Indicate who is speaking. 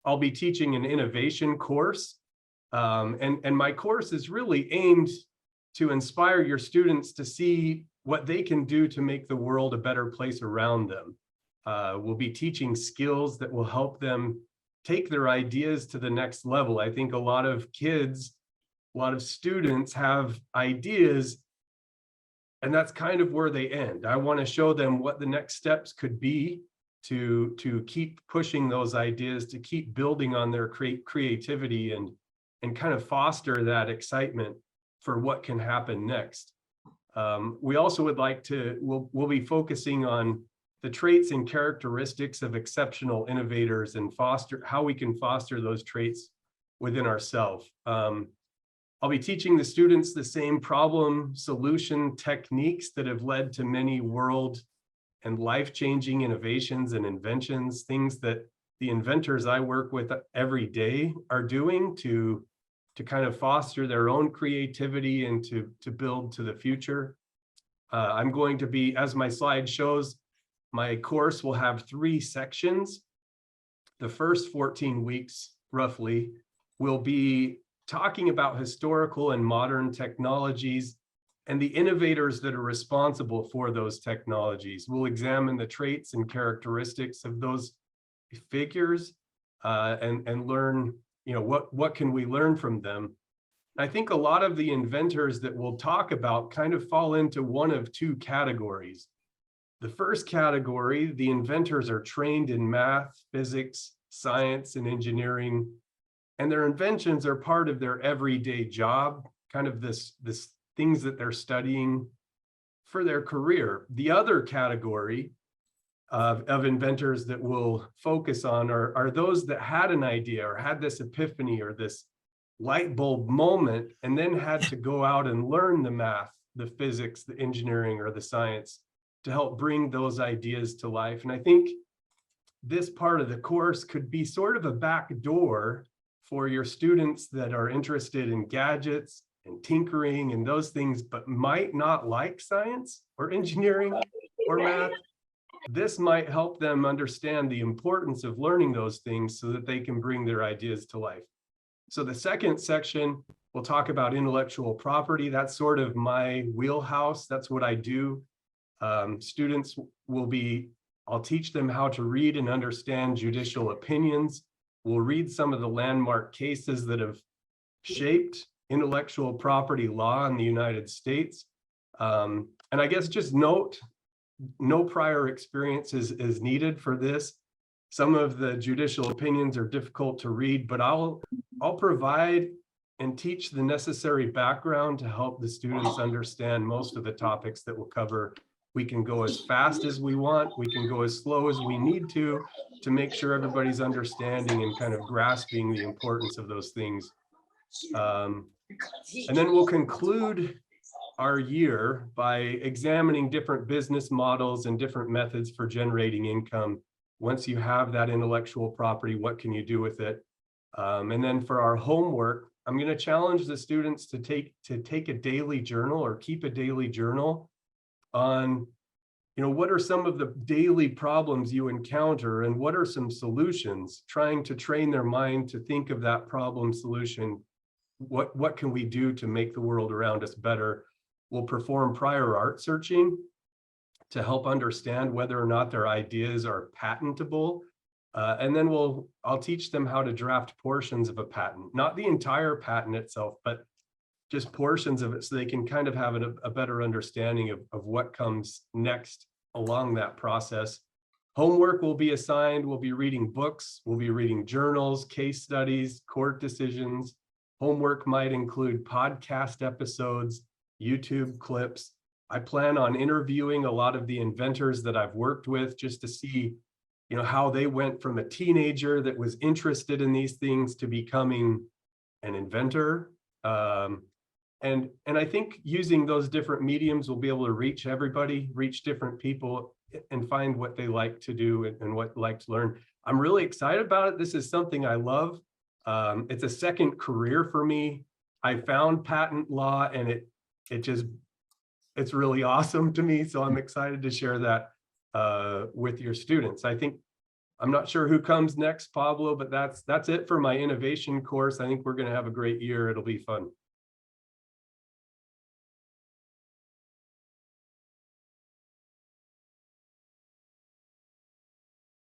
Speaker 1: I'll be teaching an innovation course. And my course is really aimed to inspire your students to see what they can do to make the world a better place around them. We'll be teaching skills that will help them take their ideas to the next level. I think a lot of kids, a lot of students have ideas, and that's kind of where they end. I want to show them what the next steps could be to keep pushing those ideas, to keep building on their creativity and kind of foster that excitement for what can happen next. We also would like to, we'll be focusing on the traits and characteristics of exceptional innovators and foster how we can foster those traits within ourselves. I'll be teaching the students the same problem solution techniques that have led to many world and life-changing innovations and inventions, things that the inventors I work with every day are doing to kind of foster their own creativity and to build to the future. I'm going to be, as my slide shows, my course will have 3 sections. The first 14 weeks, roughly, will be talking about historical and modern technologies and the innovators that are responsible for those technologies. We'll examine the traits and characteristics of those figures and learn, you know, what can we learn from them. I think a lot of the inventors that we'll talk about kind of fall into one of 2 categories. The first category, the inventors are trained in math, physics, science, and engineering, and their inventions are part of their everyday job, kind of this things that they're studying for their career. The other category of inventors that we'll focus on are those that had an idea or had this epiphany or this light bulb moment and then had to go out and learn the math, the physics, the engineering, or the science to help bring those ideas to life. And I think this part of the course could be sort of a back door for your students that are interested in gadgets and tinkering and those things, but might not like science or engineering or math. This might help them understand the importance of learning those things so that they can bring their ideas to life. So the second section, we'll talk about intellectual property. That's sort of my wheelhouse. That's what I do. Students will be, I'll teach them how to read and understand judicial opinions. We'll read some of the landmark cases that have shaped intellectual property law in the United States. And I guess just note, no prior experience is needed for this. Some of the judicial opinions are difficult to read, but I'll provide and teach the necessary background to help the students understand most of the topics that we'll cover. We can go as fast as we want. We can go as slow as we need to make sure everybody's understanding and kind of grasping the importance of those things. And then we'll conclude our year by examining different business models and different methods for generating income. Once you have that intellectual property, what can you do with it? And then for our homework, I'm going to challenge the students to take a daily journal or keep a daily journal on, you know, what are some of the daily problems you encounter and what are some solutions, trying to train their mind to think of that problem solution. What can we do to make the world around us better? We'll perform prior art searching to help understand whether or not their ideas are patentable. And then I'll teach them how to draft portions of a patent, not the entire patent itself, but just portions of it so they can kind of have a better understanding of what comes next along that process. Homework will be assigned. We'll be reading books. We'll be reading journals, case studies, court decisions. Homework might include podcast episodes, YouTube clips. I plan on interviewing a lot of the inventors that I've worked with just to see, you know, how they went from a teenager that was interested in these things to becoming an inventor. And I think using those different mediums, we'll be able to reach everybody, reach different people, and find what they like to do and what they like to learn. I'm really excited about it. This is something I love. It's a second career for me. I found patent law and it's really awesome to me. So I'm excited to share that with your students. I think I'm not sure who comes next, Pablo, but that's it for my innovation course. I think we're going to have a great year. It'll be fun.